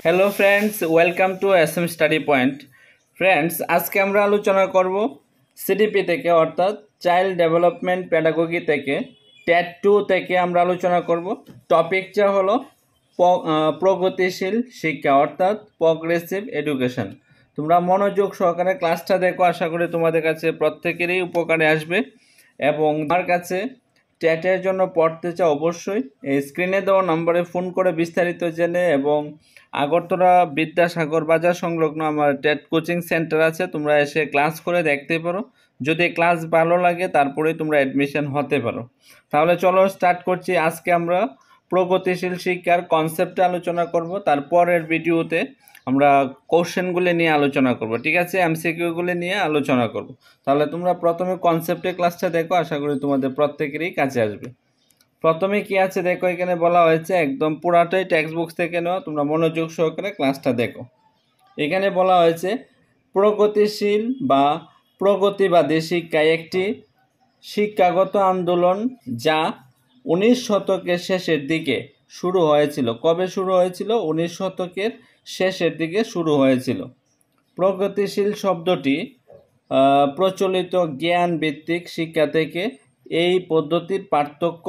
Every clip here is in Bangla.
Hello friends, welcome to SM study point. Friends, আজকে আমরা আলোচনা করব সিডিপি থেকে, অর্থাৎ চাইল্ড ডেভেলপমেন্ট প্যাডাগোগি থেকে, ট্যাট 2 থেকে আমরা আলোচনা করব। টপিকটা হলো প্রগতিশীল শিক্ষা, অর্থাৎ প্রগ্রেসিভ এডুকেশন। তোমরা মনোযোগ সহকারে ক্লাসটা দেখো, আশা করি তোমাদের কাছে প্রত্যেকেরই উপকারে আসবে। এবং আমার কাছে ট্যাটের জন্য পড়তে চাও অবশ্যই এই স্ক্রিনে দেওয়া নম্বরে ফোন করে বিস্তারিত জেনে, এবং আগরতলা বিদ্যাসাগর বাজার সংলগ্ন আমার ট্যাট কোচিং সেন্টার আছে, তোমরা এসে ক্লাস করে দেখতে পারো। যদি ক্লাস ভালো লাগে তারপরেই তোমরা অ্যাডমিশন হতে পারো। তাহলে চলো স্টার্ট করছি। আজকে আমরা প্রগতিশীল শিক্ষার কনসেপ্টে আলোচনা করব, তারপরের ভিডিওতে আমরা কোশ্চেনগুলি নিয়ে আলোচনা করব, ঠিক আছে? এমসিকিউগুলি নিয়ে আলোচনা করব। তাহলে তোমরা প্রথমে কনসেপ্টে ক্লাসটা দেখো, আশা করি তোমাদের প্রত্যেকেরই কাছে আসবে। প্রথমে কি আছে দেখো, এখানে বলা হয়েছে একদম পুরাটাই টেক্সট বুক থেকে নেওয়া, তোমরা মনোযোগ সহকারে ক্লাসটা দেখো। এখানে বলা হয়েছে প্রগতিশীল বা প্রগতিবাদী শিক্ষা একটি শিক্ষাগত আন্দোলন যা 19 শতকের শেষের দিকে শুরু হয়েছিল। কবে শুরু হয়েছিল? 19 শতকের শেষের দিকে শুরু হয়েছিল। প্রগতিশীল শব্দটি প্রচলিত জ্ঞান ভিত্তিক শিক্ষা থেকে এই পদ্ধতির পার্থক্য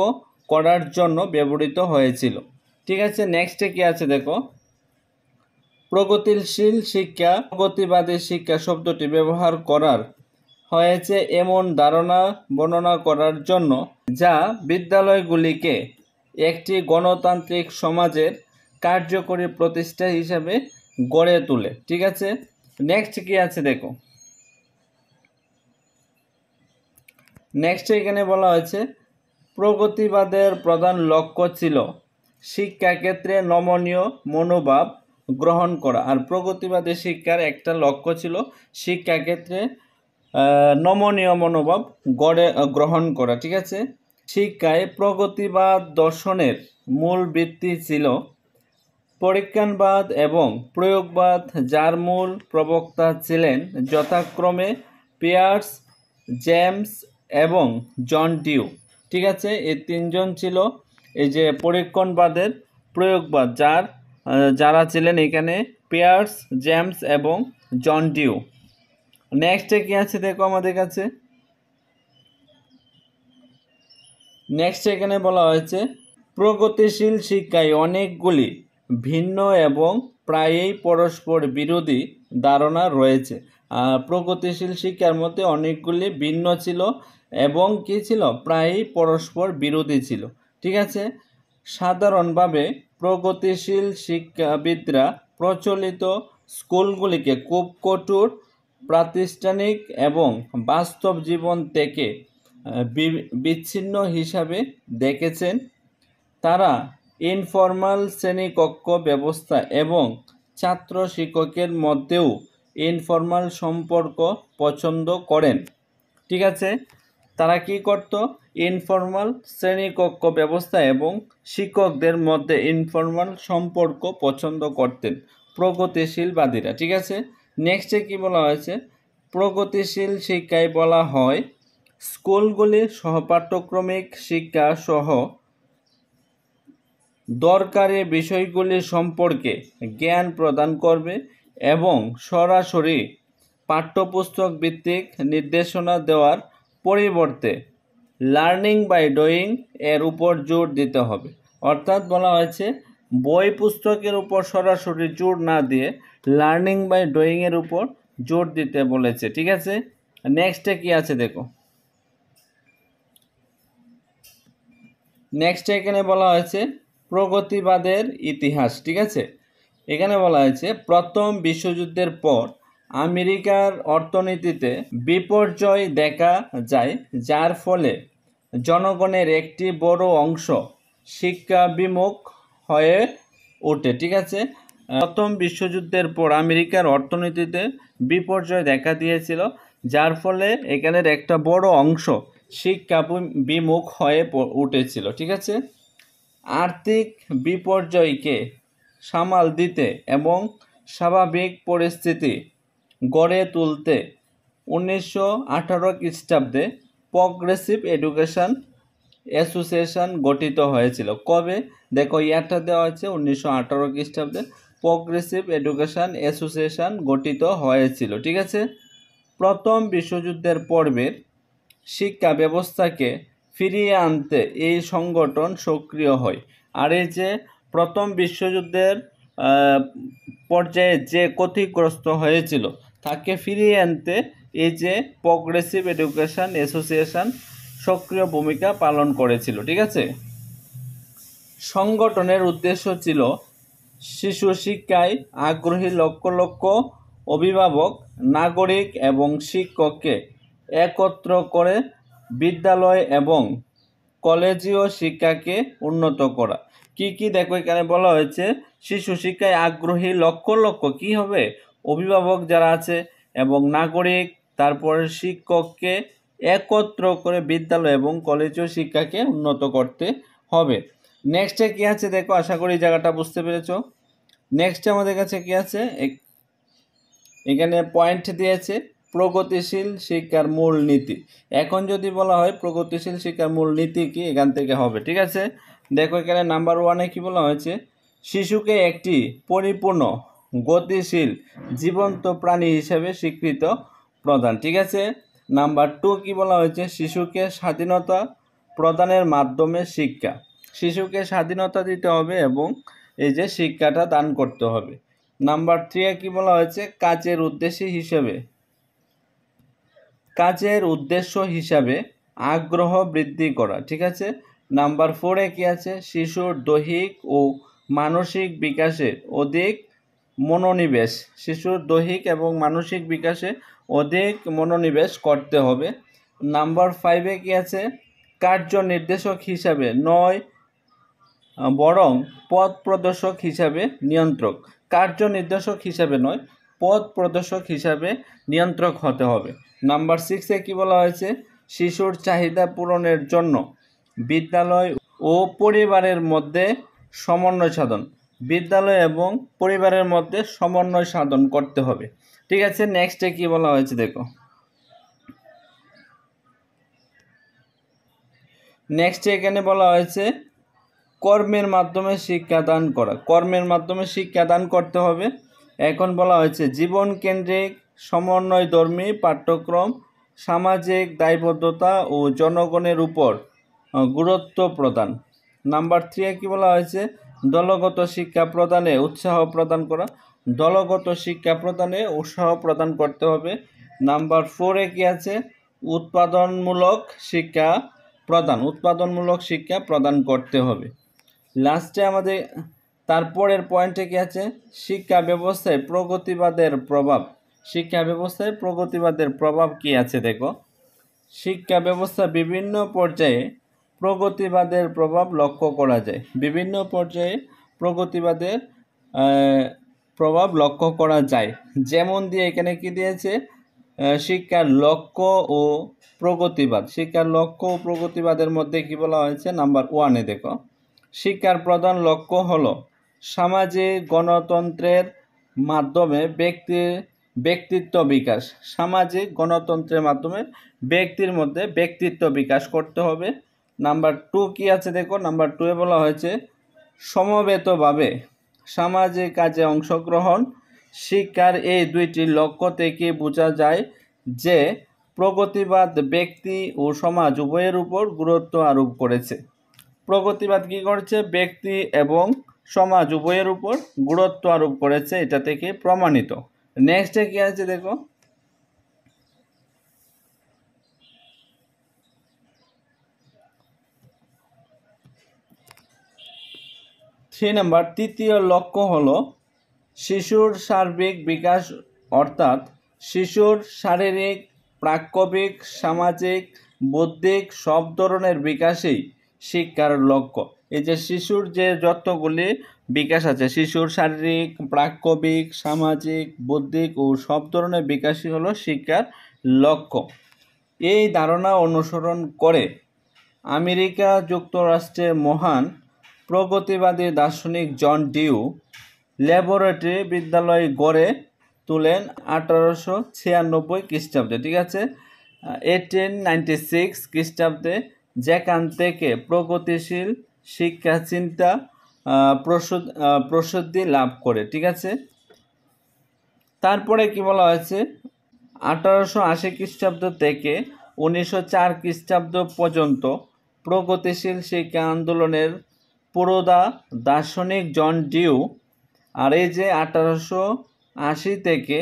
করার জন্য ব্যবহৃত হয়েছিল, ঠিক আছে? নেক্সটে কি আছে দেখো, প্রগতিশীল শিক্ষা, প্রগতিবাদী শিক্ষা শব্দটি ব্যবহার করার হয়েছে এমন ধারণা বর্ণনা করার জন্য যা বিদ্যালয়গুলিকে একটি গণতান্ত্রিক সমাজের কার্যকরী প্রতিষ্ঠা হিসাবে গড়ে তোলে, ঠিক আছে? নেক্সট কি আছে দেখো, নেক্সট এখানে বলা হয়েছে প্রগতিবাদের প্রধান লক্ষ্য ছিল শিক্ষাক্ষেত্রে নমনীয় মনোভাব গ্রহণ করা। আর প্রগতিবাদী শিক্ষার একটা লক্ষ্য ছিল শিক্ষাক্ষেত্রে নমনীয় মনোভাব গ্রহণ করা, ঠিক আছে? শিক্ষায় প্রগতিবাদ দর্শনের মূল ভিত্তি ছিল পরীক্ষণবাদ এবং প্রয়োগবাদ, যার মূল প্রবক্তা ছিলেন যথাক্রমে পিয়ার্স, জেমস এবং জন ডিউ, ঠিক আছে? এই তিনজন ছিল এই যে পরীক্ষণবাদের প্রয়োগবাদ, যারা ছিলেন এখানে পিয়ার্স, জেমস এবং জন ডিউ। নেক্সটে কি আছে দেখো আমাদের কাছে, নেক্সট এখানে বলা হয়েছে প্রগতিশীল শিক্ষায় অনেকগুলি ভিন্ন এবং প্রায়ই পরস্পর বিরোধী ধারণা রয়েছে। প্রগতিশীল শিক্ষার মধ্যে অনেকগুলি ভিন্ন ছিল এবং কি ছিল, প্রায়ই পরস্পর বিরোধী ছিল, ঠিক আছে? সাধারণভাবে প্রগতিশীল শিক্ষাবিদরা প্রচলিত স্কুলগুলিকে খুব কঠোর, প্রাতিষ্ঠানিক এবং বাস্তব জীবন থেকে বিচ্ছিন্ন হিসাবে দেখেছেন। তারা ইনফর্মাল শ্রেণীকক্ষ ব্যবস্থা এবং ছাত্র শিক্ষকের মধ্যেও ইনফর্মাল সম্পর্ক পছন্দ করেন, ঠিক আছে? তারা কি করত? ইনফর্মাল শ্রেণীকক্ষ ব্যবস্থা এবং শিক্ষকদের মধ্যে ইনফর্মাল সম্পর্ক পছন্দ করতেন প্রগতিশীলবাদীরা, ঠিক আছে? নেক্সটে কি বলা হয়েছে, প্রগতিশীল শিক্ষায় বলা হয় স্কুলগুলি সহপাঠ্যক্রমিক শিক্ষা সহ দরকারি বিষয়গুলি সম্পর্কে জ্ঞান প্রদান করবে এবং সরাসরি পাঠ্যপুস্তক ভিত্তিক নির্দেশনা দেওয়ার পরিবর্তে লার্নিং বাই ডুইং এর উপর জোর দিতে হবে। অর্থাৎ বলা হয়েছে বই পুস্তকের উপর সরাসরি জোর না দিয়ে লার্নিং বাই ডুইং এর উপর জোর দিতে বলেছে, ঠিক আছে? নেক্সটে কি আছে দেখো, নেক্সট এখানে বলা হয়েছে প্রগতিবাদের ইতিহাস, ঠিক আছে? এখানে বলা হয়েছে প্রথম বিশ্বযুদ্ধের পর আমেরিকার অর্থনীতিতে বিপর্যয় দেখা যায়, যার ফলে জনগণের একটি বড় অংশ শিক্ষাবিমুখ হয়ে ওঠে, ঠিক আছে? প্রথম বিশ্বযুদ্ধের পর আমেরিকার অর্থনীতিতে বিপর্যয় দেখা দিয়েছিল, যার ফলে এখানের একটা বড় অংশ শিক্ষা বিমুখ হয়ে উঠেছিল, ঠিক আছে? আর্থিক বিপর্যয়কে সামাল দিতে এবং স্বাভাবিক পরিস্থিতি গড়ে তুলতে 1918 খ্রিস্টাব্দে প্রগ্রেসিভ এডুকেশন অ্যাসোসিয়েশন গঠিত হয়েছিল। কবে দেখো, ইয়ারটা দেওয়া হয়েছে 1918 খ্রিস্টাব্দে। প্রগ্রেসিভ এডুকেশন অ্যাসোসিয়েশন গঠিত হয়েছিল। ঠিক আছে, প্রথম বিশ্বযুদ্ধের পর্বের শিক্ষা ব্যবস্থাকে ফিরিয়ে আনতে এই সংগঠন সক্রিয় হয়। আর এই যে প্রথম বিশ্বযুদ্ধের পর্যায়ে যে ক্ষতিগ্রস্ত হয়েছিল তাকে ফিরিয়ে আনতে এই যে প্রগ্রেসিভ এডুকেশন অ্যাসোসিয়েশন সক্রিয় ভূমিকা পালন করেছিল। ঠিক আছে, সংগঠনের উদ্দেশ্য ছিল শিশু শিক্ষায় আগ্রহী লক্ষ লক্ষ অভিভাবক, নাগরিক এবং শিক্ষককে একত্র করে বিদ্যালয় এবং কলেজীয় শিক্ষাকে উন্নত করা। কি কি দেখো এখানে বলা হয়েছে, শিশু শিক্ষায় আগ্রহী লক্ষ লক্ষ কি হবে, অভিভাবক যারা আছে এবং নাগরিক, তারপরে শিক্ষককে একত্র করে বিদ্যালয় এবং কলেজীয় শিক্ষাকে উন্নত করতে হবে। নেক্সটে কি আছে দেখো, আশা করি জায়গাটা বুঝতে পেরেছো। নেক্সটে আমাদের কাছে কি আছে, এখানে পয়েন্ট দিয়েছে প্রগতিশীল শিক্ষার মূল নীতি। এখন যদি বলা হয় প্রগতিশীল শিক্ষার মূল নীতি কি, এখান থেকে হবে। ঠিক আছে, দেখো এখানে নাম্বার 1-এ কি বলা হয়েছে, শিশুকে একটি পরিপূর্ণ গতিশীল জীবন্ত প্রাণী হিসেবে স্বীকৃত প্রদান। ঠিক আছে, নাম্বার 2 কি বলা হয়েছে, শিশুকে স্বাধীনতা প্রদানের মাধ্যমে শিক্ষা। শিশুকে স্বাধীনতা দিতে হবে এবং এই যে শিক্ষাটা দান করতে হবে। নাম্বার 3-এ কি বলা হয়েছে, কাজের উদ্দেশ্য হিসাবে আগ্রহ বৃদ্ধি করা। ঠিক আছে, নাম্বার 4-এ কি আছে, শিশুর দৈহিক ও মানসিক বিকাশে অধিক মনোনিবেশ, শিশুর দৈহিক এবং মানসিক বিকাশে অধিক মনোনিবেশ করতে হবে। নাম্বার 5-এ কি আছে, কার্য নির্দেশক হিসাবে নয় বরং পথ প্রদর্শক হিসাবে নিয়ন্ত্রক। কার্য নির্দেশক হিসাবে নয়, পথ প্রদর্শক হিসাবে নিয়ন্ত্রক হতে হবে। নাম্বার 6-এ কি বলা হয়েছে, শিশুর চাহিদা পূরণের জন্য বিদ্যালয় ও পরিবারের মধ্যে সমন্বয় সাধন, বিদ্যালয় এবং পরিবারের মধ্যে সমন্বয় সাধন করতে হবে। ঠিক আছে, নেক্সটে কি বলা হয়েছে দেখো, নেক্সটে এখানে বলা হয়েছে কর্মের মাধ্যমে শিক্ষাদান করা, কর্মের মাধ্যমে শিক্ষাদান করতে হবে। এখন বলা হয়েছে জীবন কেন্দ্রিক সমন্বয়ধর্মী পাঠ্যক্রম, সামাজিক দায়বদ্ধতা ও জনগণের উপর গুরুত্ব প্রদান। নাম্বার 3-এ কি বলা হয়েছে, দলগত শিক্ষা প্রদানে উৎসাহ প্রদান করা, দলগত শিক্ষা প্রদানে উৎসাহ প্রদান করতে হবে। নাম্বার 4-এ কি আছে, উৎপাদনমূলক শিক্ষা প্রদান করতে হবে। লাস্টে আমাদের তারপরের পয়েন্টে কি আছে, শিক্ষা ব্যবস্থায় প্রগতিবাদের প্রভাব কি আছে দেখো, শিক্ষা ব্যবস্থা বিভিন্ন পর্যায়ে প্রগতিবাদের প্রভাব লক্ষ্য করা যায়, বিভিন্ন পর্যায়ে প্রগতিবাদের প্রভাব লক্ষ্য করা যায়। যেমন দিয়ে এখানে কি দিয়েছে, শিক্ষার লক্ষ্য ও প্রগতিবাদ, শিক্ষার লক্ষ্য ও প্রগতিবাদের মধ্যে কি বলা হয়েছে, নাম্বার 1-এ দেখো, শিক্ষার প্রধান লক্ষ্য হলো সামাজিক গণতন্ত্রের মাধ্যমে ব্যক্তিত্ব বিকাশ, সামাজিক গণতন্ত্রের মাধ্যমে ব্যক্তির মধ্যে ব্যক্তিত্ব বিকাশ করতে হবে। নাম্বার 2 কি আছে দেখো, নাম্বার 2-এ বলা হয়েছে সমবেতভাবে সামাজিক কাজে অংশগ্রহণ। শিক্ষার এই দুইটি লক্ষ্য থেকে বোঝা যায় যে প্রগতিবাদ ব্যক্তি ও সমাজ উভয়ের উপর গুরুত্ব আরোপ করেছে। প্রগতিবাদ কি করছে, ব্যক্তি এবং সমাজ উভয়ের উপর গুরুত্ব আরোপ করেছে, এটা থেকে প্রমাণিত। নেক্সটে কি আছে দেখো, 3 নাম্বার, তৃতীয় লক্ষ্য হলো শিশুর সার্বিক বিকাশ, অর্থাৎ শিশুর শারীরিক, প্রাক্কবিক, সামাজিক, বৌদ্ধিক সব ধরনের বিকাশই শিক্ষার লক্ষ্য। এই যে শিশুর যে যতগুলি বিকাশ আছে, শিশুর শারীরিক, প্রাক্কবিক, সামাজিক, বৌদ্ধিক ও সব ধরনের বিকাশই হলো শিক্ষার লক্ষ্য। এই ধারণা অনুসরণ করে আমেরিকা যুক্তরাষ্ট্রের মহান প্রগতিবাদী দার্শনিক জন ডিউ ল্যাবরেটরি বিদ্যালয় গড়ে তোলেন 1896 খ্রিস্টাব্দে। ঠিক আছে, 1896 খ্রিস্টাব্দে, যেখান থেকে প্রগতিশীল শিক্ষা চিন্তা প্রসিদ্ধি লাভ করে। ঠিক আছে, তারপরে কি বলা হয়েছে, 1880 খ্রিস্টাব্দ থেকে 1904 খ্রিস্টাব্দ পর্যন্ত প্রগতিশীল শিক্ষা আন্দোলনের পুরোধা দার্শনিক জন ডিউ। আর এই যে 1880 থেকে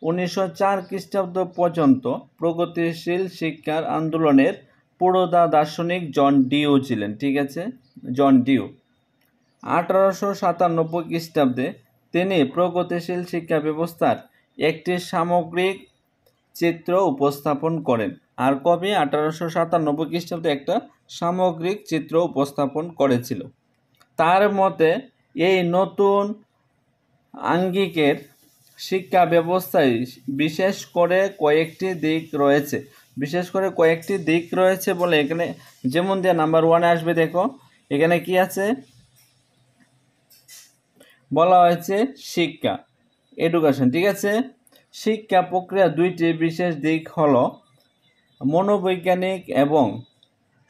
1904 খ্রিস্টাব্দ পর্যন্ত প্রগতিশীল শিক্ষার আন্দোলনের পুরোধা দার্শনিক জন ডিউ ছিলেন। ঠিক আছে, জন ডিউ 1897 খ্রিস্টাব্দে তিনি প্রগতিশীল শিক্ষা ব্যবস্থার একটি সামগ্রিক চিত্র উপস্থাপন করেন। আর কবে? 1897 খ্রিস্টাব্দে একটা সামগ্রিক চিত্র উপস্থাপন করেছিল। তার মতে এই নতুন আঙ্গিকের শিক্ষা ব্যবস্থায় বিশেষ করে কয়েকটি দিক রয়েছে বলে এখানে যেমন দিয়ে নাম্বার 1 আসবে। দেখো এখানে কি আছে, বলা হয়েছে শিক্ষা, এডুকেশন। ঠিক আছে, শিক্ষা প্রক্রিয়া দুইটি বিশেষ দিক হলো মনোবৈজ্ঞানিক এবং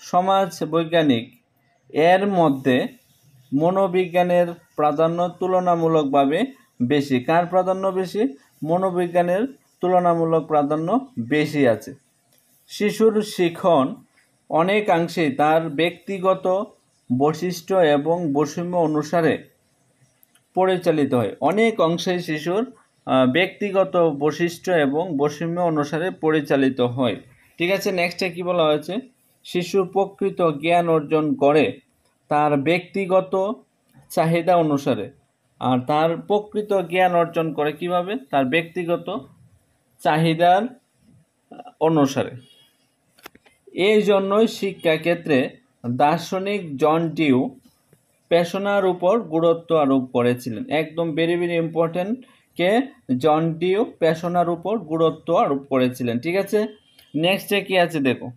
সমাজ বৈজ্ঞানিক। এর মধ্যে মনোবিজ্ঞানের প্রাধান্য তুলনামূলকভাবে বেশি। কার প্রাধান্য বেশি? মনোবিজ্ঞানের তুলনামূলক প্রাধান্য বেশি আছে। শিশুর শিখন অনেকাংশেই তার ব্যক্তিগত বৈশিষ্ট্য এবং বৈষম্য অনুসারে পরিচালিত হয়। অনেক অংশেই শিশুর ব্যক্তিগত বৈশিষ্ট্য এবং বৈষম্য অনুসারে পরিচালিত হয়। ঠিক আছে, নেক্সটে কি বলা হয়েছে, শিশু প্রকৃত জ্ঞান অর্জন করে তার ব্যক্তিগত চাহিদা অনুসারে। আর তার প্রকৃত জ্ঞান অর্জন করে কিভাবে? তার ব্যক্তিগত চাহিদার অনুসারে। এই জন্যই শিক্ষাক্ষেত্রে দার্শনিক জন ডিউ পেশনার উপর গুরুত্ব আরোপ করেছিলেন। একদম ভেরি ভেরি ইম্পর্টেন্ট, কে? জন ডিউ পেশনার উপর গুরুত্ব আরোপ করেছিলেন। ঠিক আছে, নেক্সটে কি আছে দেখো,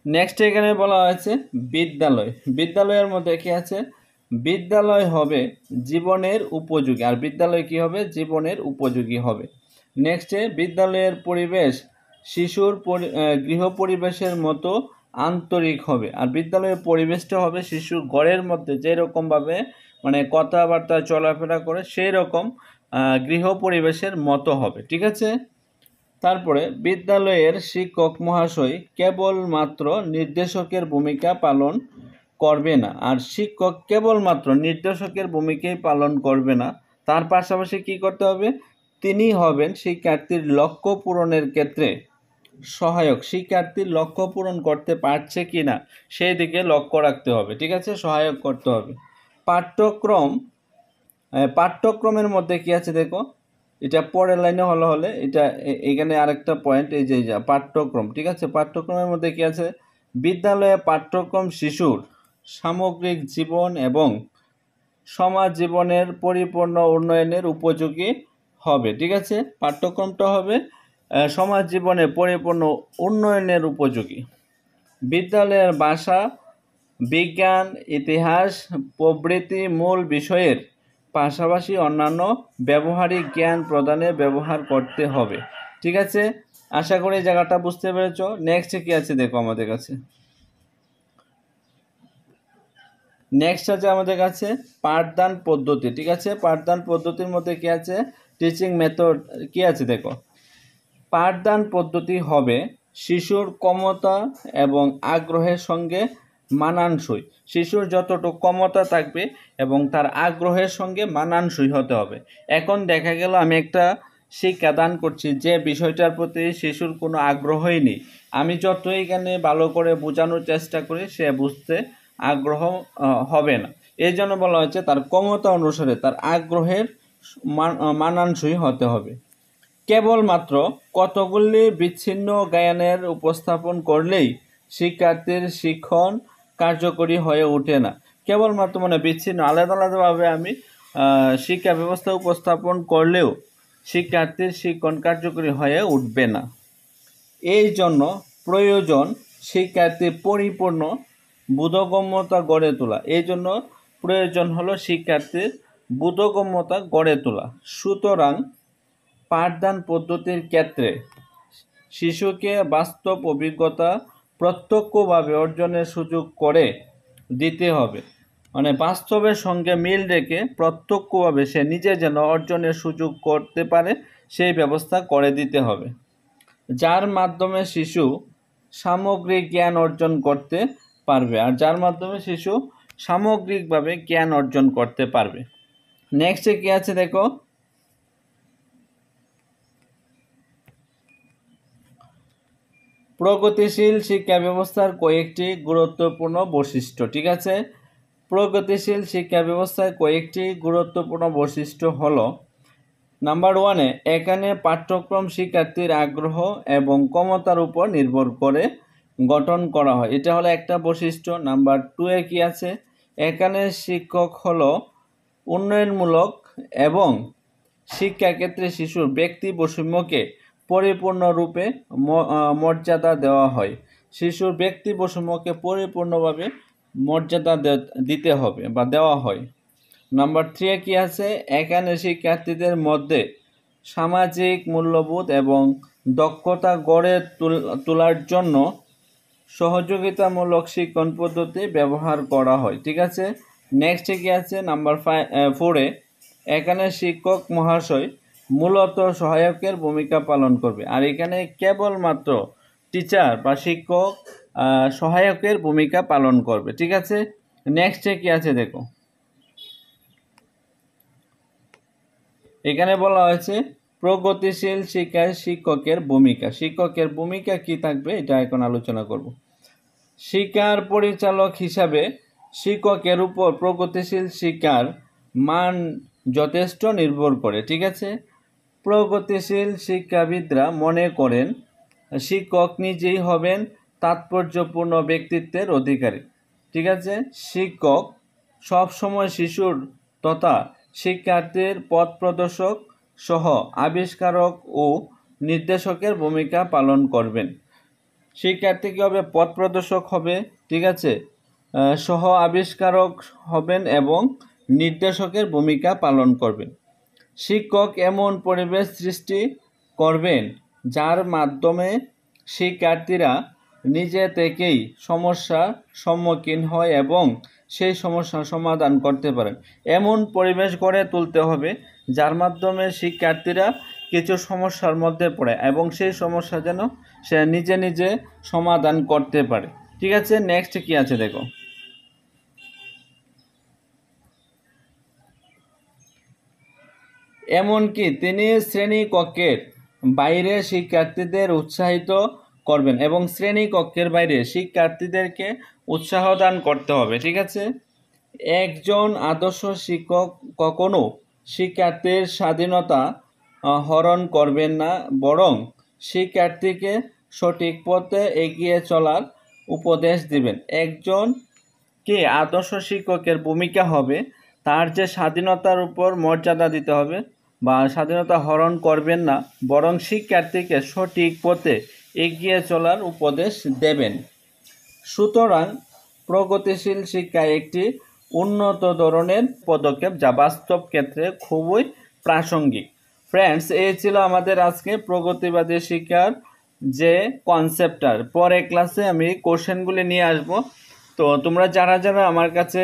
নেক্সট এখানে বলা হয়েছে বিদ্যালয়। বিদ্যালয়ের মধ্যে কি আছে, বিদ্যালয় হবে জীবনের উপযোগী। আর বিদ্যালয় কি হবে? জীবনের উপযোগী হবে। নেক্সটে বিদ্যালয়ের পরিবেশ শিশুর গৃহ পরিবেশের মতো আন্তরিক হবে। আর বিদ্যালয়ের পরিবেশটা হবে শিশুর ঘরের মধ্যে যেরকমভাবে মানে কথাবার্তা চলাফেরা করে সেই রকম গৃহ পরিবেশের মতো হবে। ঠিক আছে, তারপরে বিদ্যালয়ের শিক্ষক মহাশয় কেবলমাত্র নির্দেশকের ভূমিকা পালন করবে না। আর শিক্ষক কেবলমাত্র নির্দেশকের ভূমিকাই পালন করবে না, তার পাশাপাশি কি করতে হবে? তিনি হবেন শিক্ষার্থীর লক্ষ্য পূরণের ক্ষেত্রে সহায়ক। শিক্ষার্থীর লক্ষ্য পূরণ করতে পারছে কি না সেই দিকে লক্ষ্য রাখতে হবে। ঠিক আছে, সহায়ক করতে হবে। পাঠ্যক্রমের মধ্যে কি আছে দেখো, এটা পরের লাইনে হলে এটা এখানে আরেকটা পয়েন্ট, এই যে পাঠ্যক্রম। ঠিক আছে, পাঠ্যক্রমের মধ্যে কি আছে, বিদ্যালয়ে পাঠ্যক্রম শিশুর সামগ্রিক জীবন এবং সমাজ জীবনের পরিপূর্ণ উন্নয়নের উপযোগী হবে। ঠিক আছে, পাঠ্যক্রমটা হবে সমাজ জীবনের পরিপূর্ণ উন্নয়নের উপযোগী। বিদ্যালয়ের ভাষা, বিজ্ঞান, ইতিহাস প্রভৃতি মূল বিষয়ের পাশাপাশি অন্যান্য ব্যবহারিক জ্ঞান প্রদানে ব্যবহার করতে হবে। ঠিক আছে, আশা করি এই জায়গাটা বুঝতে পেরেছ। নেক্সট কি আছে দেখো আমাদের কাছে, নেক্সট আছে আমাদের কাছে পাঠদান পদ্ধতি। ঠিক আছে, পাঠদান পদ্ধতির মধ্যে কি আছে, টিচিং মেথড কি আছে দেখো, পাঠদান পদ্ধতি হবে শিশুর ক্ষমতা এবং আগ্রহের সঙ্গে মানানসই। শিশুর যতটুকু ক্ষমতা থাকবে এবং তার আগ্রহের সঙ্গে মানানসই হতে হবে। এখন দেখা গেল আমি একটা শিক্ষা দান করছি যে বিষয়টার প্রতি শিশুর কোনো আগ্রহই নেই, আমি যত এখানে ভালো করে বোঝানোর চেষ্টা করি সে বুঝতে আগ্রহ হবে না। এই জন্য বলা হচ্ছে তার ক্ষমতা অনুসারে তার আগ্রহের মানানসই হতে হবে। কেবলমাত্র কতগুলি বিচ্ছিন্ন জ্ঞানের উপস্থাপন করলেই শিক্ষার্থীর শিক্ষণ কার্যকরী হয়ে ওঠে না। কেবলমাত্র মানে বিচ্ছিন্ন আলাদা আলাদাভাবে আমি শিক্ষা ব্যবস্থা উপস্থাপন করলেও শিক্ষার্থীর শিক্ষণ কার্যকরী হয়ে উঠবে না। এই জন্য প্রয়োজন শিক্ষার্থীর পরিপূর্ণ বোধগম্যতা গড়ে তোলা। এই জন্য প্রয়োজন হলো শিক্ষার্থীর বোধগম্যতা গড়ে তোলা। সুতরাং পাঠদান পদ্ধতির ক্ষেত্রে শিশুকে বাস্তব অভিজ্ঞতা প্রত্যক্ষভাবে অর্জনের সুযোগ করে দিতে হবে। মানে বাস্তবের সঙ্গে মিল রেখে প্রত্যক্ষভাবে সে নিজে যেন অর্জনের সুযোগ করতে পারে সেই ব্যবস্থা করে দিতে হবে, যার মাধ্যমে শিশু সামগ্রিক জ্ঞান অর্জন করতে পারবে। আর যার মাধ্যমে শিশু সামগ্রিকভাবে জ্ঞান অর্জন করতে পারবে। নেক্সটে কি আছে দেখো, প্রগতিশীল শিক্ষা ব্যবস্থার কয়েকটি গুরুত্বপূর্ণ বৈশিষ্ট্য। ঠিক আছে, প্রগতিশীল শিক্ষা ব্যবস্থার কয়েকটি গুরুত্বপূর্ণ বৈশিষ্ট্য হলো, নাম্বার 1-এ এখানে পাঠ্যক্রম শিক্ষার্থীর আগ্রহ এবং ক্ষমতার উপর নির্ভর করে গঠন করা হয়, এটা হলো একটা বৈশিষ্ট্য। নাম্বার 2-এ কি আছে, এখানে শিক্ষক হলো উন্নয়নমূলক এবং শিক্ষাক্ষেত্রে শিশুর ব্যক্তি বৈষম্যকে পরিপূর্ণরূপে মর্যাদা দেওয়া হয়। শিশুর ব্যক্তি বৈষম্যকে পরিপূর্ণভাবে মর্যাদা দিতে হবে বা দেওয়া হয়। নাম্বার 3-এ কি আছে, এখানে শিক্ষার্থীদের মধ্যে সামাজিক মূল্যবোধ এবং দক্ষতা গড়ে তোলার জন্য সহযোগিতামূলক শিক্ষণ পদ্ধতি ব্যবহার করা হয়। ঠিক আছে, নেক্সটে কি আছে, নাম্বার 4-এ এখানে শিক্ষক মহাশয় মূলত সহায়কের ভূমিকা পালন করবে। আর এখানে কেবলমাত্র টিচার বা শিক্ষক সহায়কের ভূমিকা পালন করবে। ঠিক আছে, নেক্সটে কি আছে দেখো, এখানে বলা হয়েছে প্রগতিশীল শিক্ষায় শিক্ষকের ভূমিকা। শিক্ষকের ভূমিকা কি থাকবে এটা এখন আলোচনা করব। শিক্ষার পরিচালক হিসাবে শিক্ষকের উপর প্রগতিশীল শিক্ষার মান যথেষ্ট নির্ভর করে। ঠিক আছে, প্রগতিশীল শিক্ষাবিদরা মনে করেন শিক্ষক নিজেই হবেন তাৎপর্যপূর্ণ ব্যক্তিত্বের অধিকারী। ঠিক আছে, শিক্ষক সবসময় শিশুর তথা শিক্ষার্থীর পথ প্রদর্শক সহ আবিষ্কারক ও নির্দেশকের ভূমিকা পালন করবেন। শিক্ষার্থী কী হবে, পথ প্রদর্শক হবে, ঠিক আছে, সহ আবিষ্কারক হবেন এবং নির্দেশকের ভূমিকা পালন করবেন। শিক্ষক এমন পরিবেশ সৃষ্টি করবেন যার মাধ্যমে শিক্ষার্থীরা নিজে থেকেই সমস্যার সম্মুখীন হয় এবং সেই সমস্যার সমাধান করতে পারেন। এমন পরিবেশ গড়ে তুলতে হবে যার মাধ্যমে শিক্ষার্থীরা কিছু সমস্যার মধ্যে পড়ে এবং সেই সমস্যা যেন সে নিজে নিজে সমাধান করতে পারে। ঠিক আছে, নেক্সট কি আছে দেখো, এমনকি তিনি শ্রেণীকক্ষের বাইরে শিক্ষার্থীদের উৎসাহিত করবেন এবং শ্রেণীকক্ষের বাইরে শিক্ষার্থীদেরকে উৎসাহ দান করতে হবে। ঠিক আছে, একজন আদর্শ শিক্ষক কখনো শিক্ষার্থীর স্বাধীনতা হরণ করবেন না, বরং শিক্ষার্থীকে সঠিক পথে এগিয়ে চলার উপদেশ দিবেন। একজন কে আদর্শ শিক্ষকের ভূমিকা হবে তার যে স্বাধীনতার উপর মর্যাদা দিতে হবে বা স্বাধীনতা হরণ করবেন না, বরং শিক্ষার্থীকে সঠিক পথে এগিয়ে চলার উপদেশ দেবেন। সুতরাং প্রগতিশীল শিক্ষা একটি উন্নত ধরনের পদক্ষেপ যা বাস্তব ক্ষেত্রে খুবই প্রাসঙ্গিক। ফ্রেন্ডস, এই ছিল আমাদের আজকে প্রগতিবাদী শিক্ষার যে কনসেপ্টটার। পরে ক্লাসে আমি কোশ্চেনগুলি নিয়ে আসব। তো তোমরা যারা যারা আমার কাছে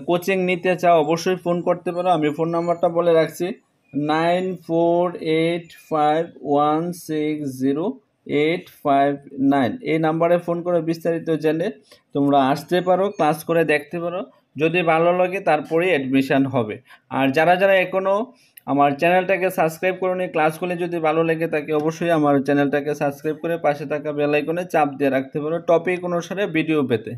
কোচিং নিতে চাও অবশ্যই ফোন করতে পারো। আমি ফোন নাম্বারটা বলে রাখছি 9485160859। এই নাম্বারে ফোন করে বিস্তারিত জেনে তোমরা আসতে পারো, ক্লাস করে দেখতে পারো। যদি ভালো লাগে তারপরেই অ্যাডমিশান হবে। আর যারা যারা এখনও আমার চ্যানেলটাকে সাবস্ক্রাইব করোনি, ক্লাসগুলি যদি ভালো লেগে থাকে অবশ্যই আমার চ্যানেলটাকে সাবস্ক্রাইব করে পাশে থাকা বেল আইকনে চাপ দিয়ে রাখতে পারো টপিক অনুসারে ভিডিও পেতে।